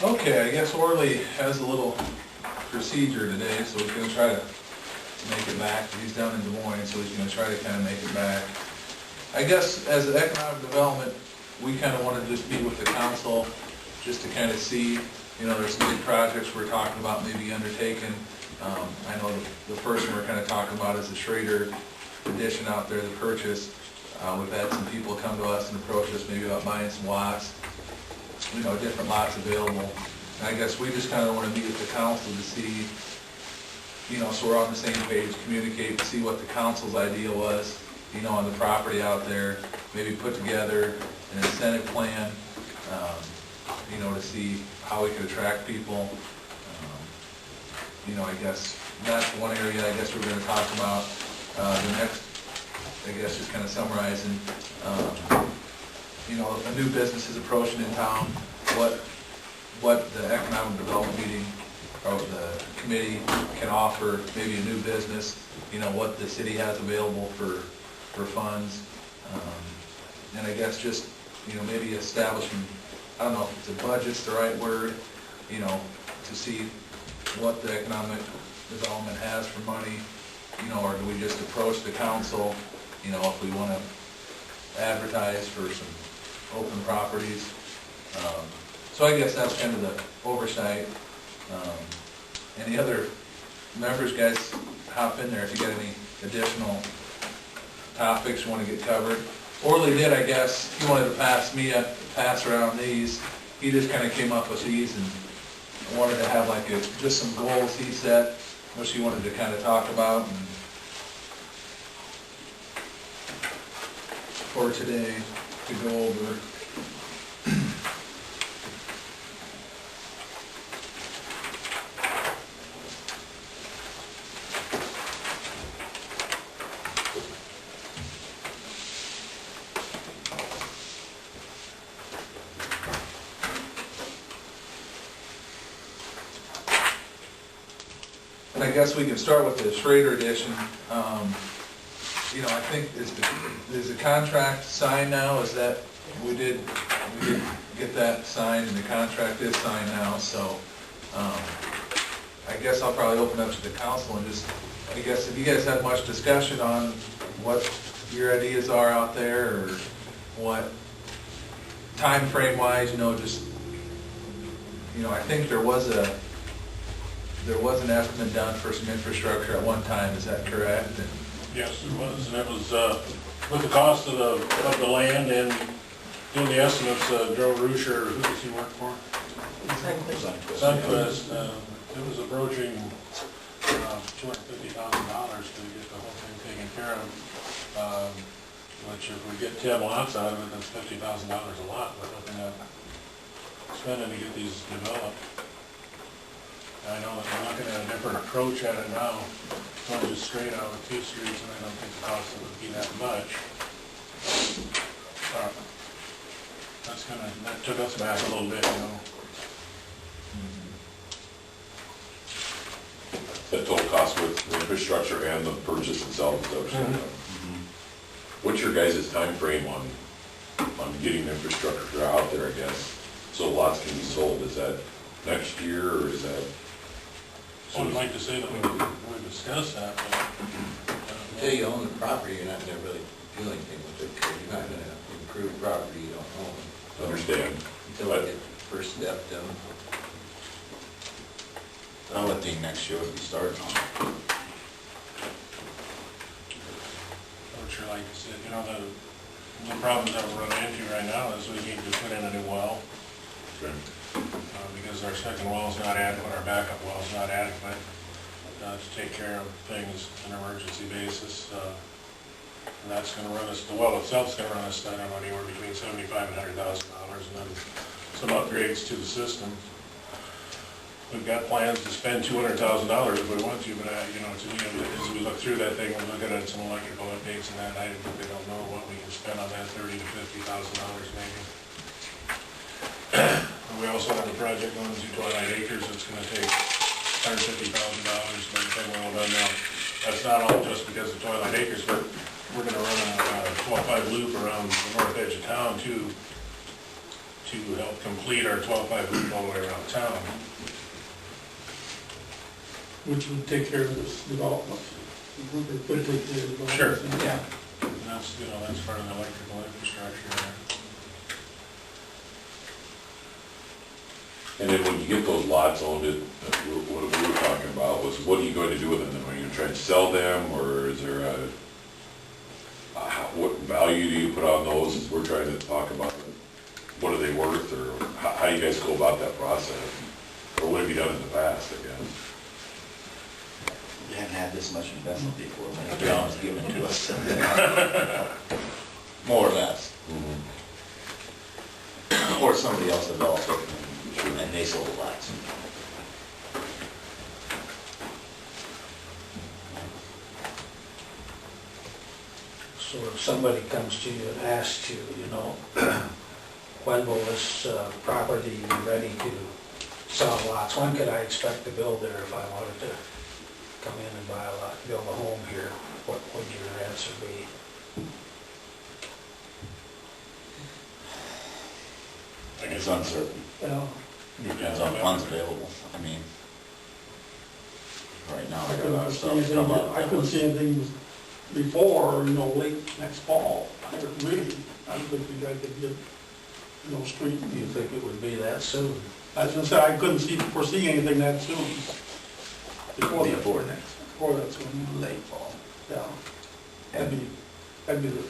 Okay, I guess Orly has a little procedure today, so he's gonna try to make it back. He's down in Des Moines, so he's gonna try to kind of make it back. I guess as an economic development, we kind of want to just meet with the council, just to kind of see, you know, there's some big projects we're talking about maybe undertaking. I know the first one we're kind of talking about is the Schrader addition out there, the purchase. We've had some people come to us and approach us maybe about buying some lots, you know, different lots available. And I guess we just kind of want to meet with the council to see, you know, so we're on the same page, communicate, see what the council's idea was, you know, on the property out there, maybe put together an incentive plan, you know, to see how we could attract people. You know, I guess that's one area I guess we're going to talk about. The next, I guess, just kind of summarizing, you know, a new business is approaching in town, what the economic development meeting or the committee can offer, maybe a new business, you know, what the city has available for funds. And I guess just, you know, maybe establishing, I don't know if it's a budget's the right word, you know, to see what the economic development has for money, you know, or do we just approach the council, you know, if we want to advertise for some open properties. So I guess that's kind of the oversight. Any other members, guys, hop in there if you got any additional topics you want to get covered. Orly did, I guess, he wanted to pass around these. He just kind of came up with these and wanted to have like just some goals he set, which he wanted to kind of talk about and for today to go over. And I guess we can start with the Schrader edition. You know, I think is the contract signed now? Is that we did get that signed, and the contract is signed now. So I guess I'll probably open up to the council and just, I guess, if you guys had much discussion on what your ideas are out there, or what time frame wise, you know, just, you know, I think there was an estimate done for some infrastructure at one time, is that correct? And yes, it was, and it was with the cost of the land and doing the estimates, Joe Rusher, who does he work for? Sunquist. It was approaching $250,000 to get the whole thing taken care of, which if we get 10 lots out of it, that's $50,000 a lot we're looking at spending to get these developed. I know that we're looking at a different approach at it now, going just straight out with 2 streets, and I don't think the cost would be that much. That took us back a little bit, you know. The total cost with the infrastructure and the purchase itself is what you're saying. What's your guys' time frame on getting the infrastructure out there, I guess, so lots can be sold? Is that next year, or is that? I'd like to say that we discussed that, but until you own the property, you're not going to really do anything with it, because you're not going to improve property you don't own. So Understand. Until I get the first step done. I would think next year would be starting on it. I would sure like to see it. You know, the problems that we're running into right now is we need to put in a new well. Okay. Because our second well is not adequate, our backup well is not adequate to take care of things on an emergency basis. And that's going to run us, the well itself is going to run us, I don't know, anywhere between $75,000 and $100,000, and then some upgrades to the system. We've got plans to spend $200,000 if we want to, but you know, to me, as we look through that thing, we're looking at some electrical updates and that, I really don't know what we can spend on that, $30,000 to $50,000 maybe. We also have a project going to Twilight Acres that's going to take $150,000 by the time we're all done now. That's not all just because of Twilight Acres, but we're going to run a 12-5 loop around the north edge of town too. to help complete our 12.5 loop all the way around town. Which would take care of this development. It could take care of the development. Sure. Yeah. And that's, you know, that's part of the electrical infrastructure there. And then when you get those lots owned, what we were talking about was, what are you going to do with them? Are you going to try and sell them, or is there what value do you put on those? As we're trying to talk about, what are they worth, or how do you guys go about that process? Or what have you done in the past, I guess? We haven't had this much investment before, when the town was given to us. More or less. Or somebody else developed it, and they sold lots. So if somebody comes to you and asks you, you know, when will this property be ready to sell lots? When could I expect to build there if I wanted to come in and buy a lot, build a home here? What would your answer be? It's uncertain. Well, Depends on funds available. I mean, right now, I I got a lot couldn't of see stuff anything, come up. I couldn't see anything before, you know, late next fall. I could really, I don't think you guys could get, you know, street. Do you think it would be that soon? I was gonna say, I couldn't foresee anything that soon. Before next, Before that soon, late fall. yeah. That'd be the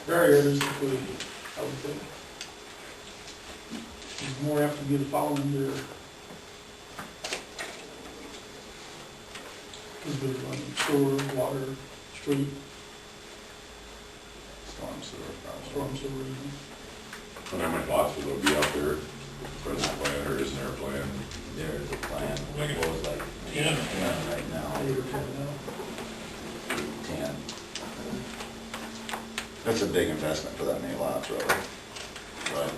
very earliest we, I would think. It's more apt to be the following year. Because we're running sewer, water, street, Storm sewer probably. storm sewer. And how many lots will there be out there, present plan, or isn't there a plan? There's a plan, Like it was like 10 right now, 8 or 10 now. 10. That's a big investment for that many lots, really. But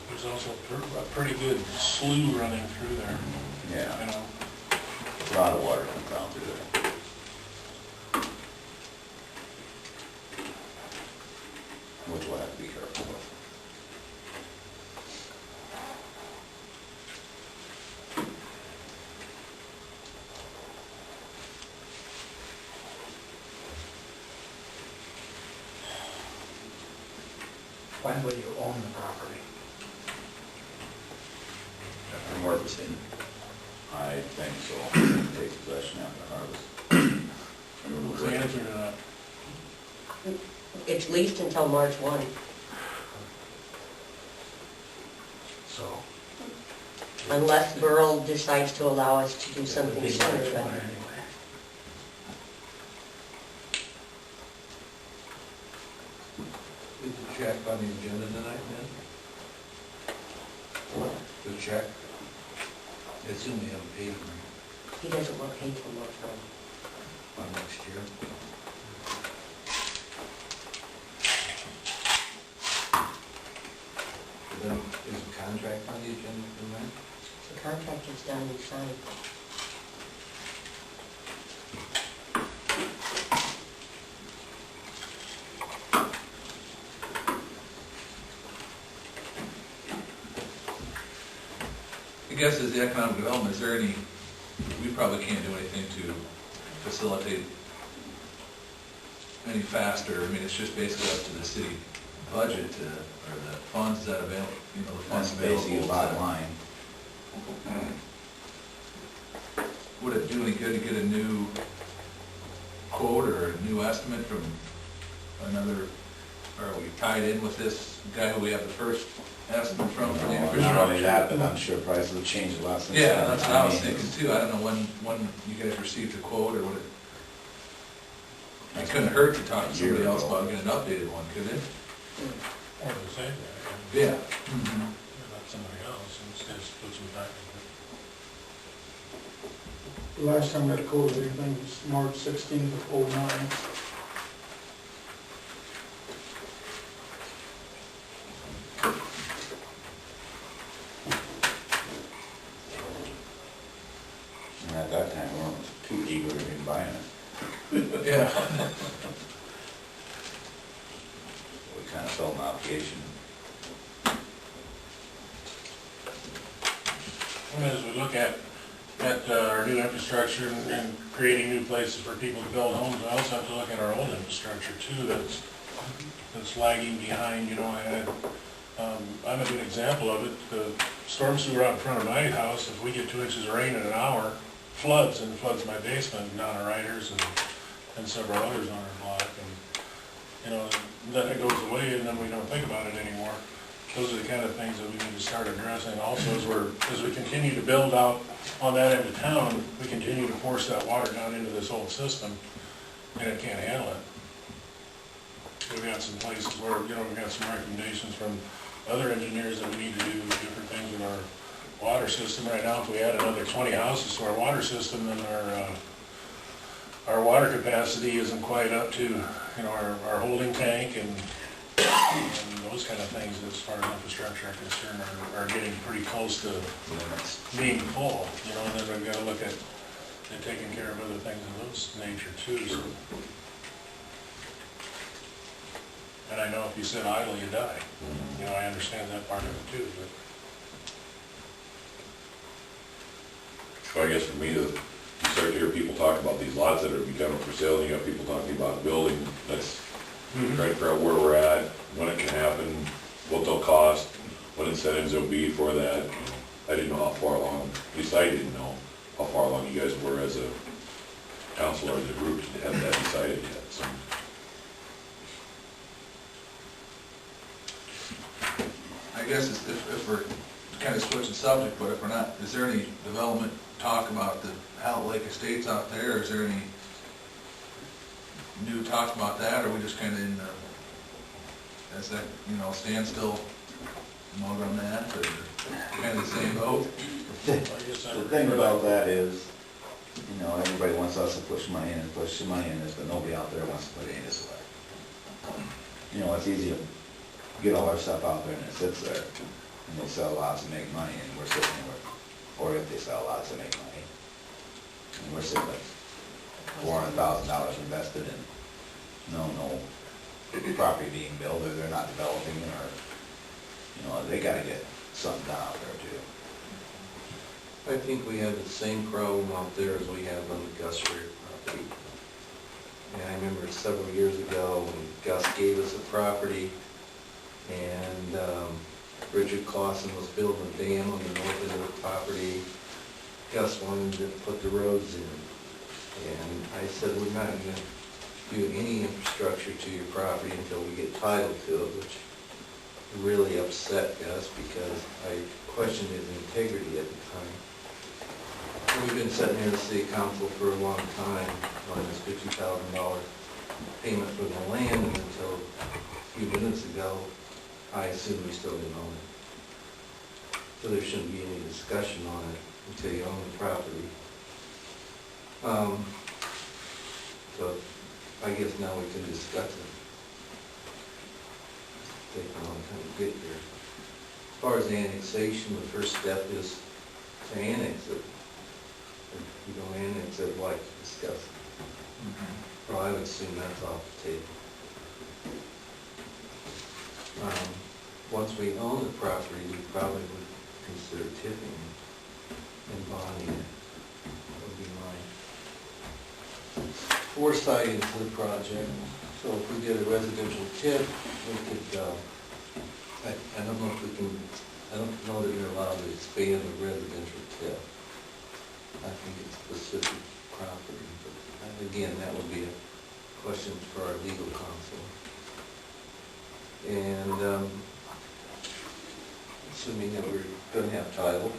There's also a pretty good slough running through there, you yeah, know. a lot of water comes down through there. Which we'll have to be careful with. When will you own the property? From harvesting, I think so. Take possession after harvest. What's the answer to that? It's leased until March 1. So. Unless Burl decides to allow us to do it would something be sooner. March 1 but- anyway. Is the check on the agenda tonight, then? What? The check? I assume we haven't paid them He doesn't want paid till March 1. on next year. Then, is the contract on the agenda tonight? The contract is done and signed. I guess as the economic development, is there any, we probably can't do anything to facilitate any faster. I mean, it's just basically up to the city budget to, or the funds that available, you know, the funds That's available. basically the bottom line. Would it do any good to get a new quote or a new estimate from another, or are we tied in with this guy who we have the first estimate from for the Not infrastructure? only that, but I'm sure prices have changed a lot since then. Yeah, that's what I was mean, thinking too. I don't know when you guys received the quote or what it, it couldn't hurt to talk to somebody else about getting an updated one, could it? Or the same guy. Yeah. Not somebody else, instead of put some time The last time I quoted anything was March 16th of '09. And at that time, we weren't too eager to be buying it. Yeah. application. And as we look at our new infrastructure and creating new places for people to build homes, we also have to look at our old infrastructure too, that's lagging behind, you know. I'm a good example of it. The storm sewer out in front of my house, if we get 2 inches of rain in an hour, floods my basement, down our Riders and several others on our block. And, you know, then it goes away and then we don't think about it anymore. Those are the kind of things that we need to start addressing also as we continue to build out on that end of town, we continue to force that water down into this old system and it can't handle it. We've got some places where, you know, we've got some recommendations from other engineers that we need to do different things with our water system. Right now, if we add another 20 houses to our water system, then our water capacity isn't quite up to, you know, our holding tank and those kind of things as far as infrastructure are concerned are getting pretty close to being full, you know, and then we've got to look at taking care of other things of those nature too. So. And I know if you sit idle, you die. You know, I understand that part of it too, but. Well, I guess for me, you start to hear people talk about these lots that are becoming for sale, and you got people talking about building, that's trying to figure out where we're at, when it can happen, what they'll cost, what incentives there'll be for that. I didn't know how far along, at least I didn't know how far along you guys were as a council or as a group to have that decided yet, so. I guess if we're kind of switching subject, but if we're not, is there any development talk about the Howell Lake Estates out there? Is there any new talk about that, or are we just kind of in the, as that, you know, standstill mode on that, or kind of the same boat? The thing about that is, you know, everybody wants us to push money in and push the money in this, but nobody out there wants to put any this way. You know, it's easy to get all our stuff out there and it sits there, and they sell lots and make money, and we're sitting there, or if they sell lots and make money, and we're sitting with $400,000 invested in no property being built, or they're not developing, or, you know, they gotta get something done out there too. I think we have the same problem out there as we have on the Gus Rear property. And I remember several years ago when Gus gave us a property, and Richard Clausen was building a dam on the north end of the property. Gus wanted to put the roads in. And I said, we're not going to do any infrastructure to your property until we get title to it, which really upset Gus because I questioned his integrity at the time. And we've been sitting here in the city council for a long time on this $50,000 payment for the land, and until a few minutes ago, I assume we still didn't own it. So there shouldn't be any discussion on it until you own the property. So I guess now we can discuss it. It's taken a long time to get here. As far as annexation, the first step is to annex it. If you don't annex it, why discuss it? Well, I would assume that's off the table. Once we own the property, we probably would consider tipping and bonding it. That would be my foresight into the project. So if we did a residential tip, we could, I don't know if we can, I don't know that you're allowed to expand a residential tip. I think it's specific property, but again, that would be a question for our legal counsel. And assuming that we're going to have title,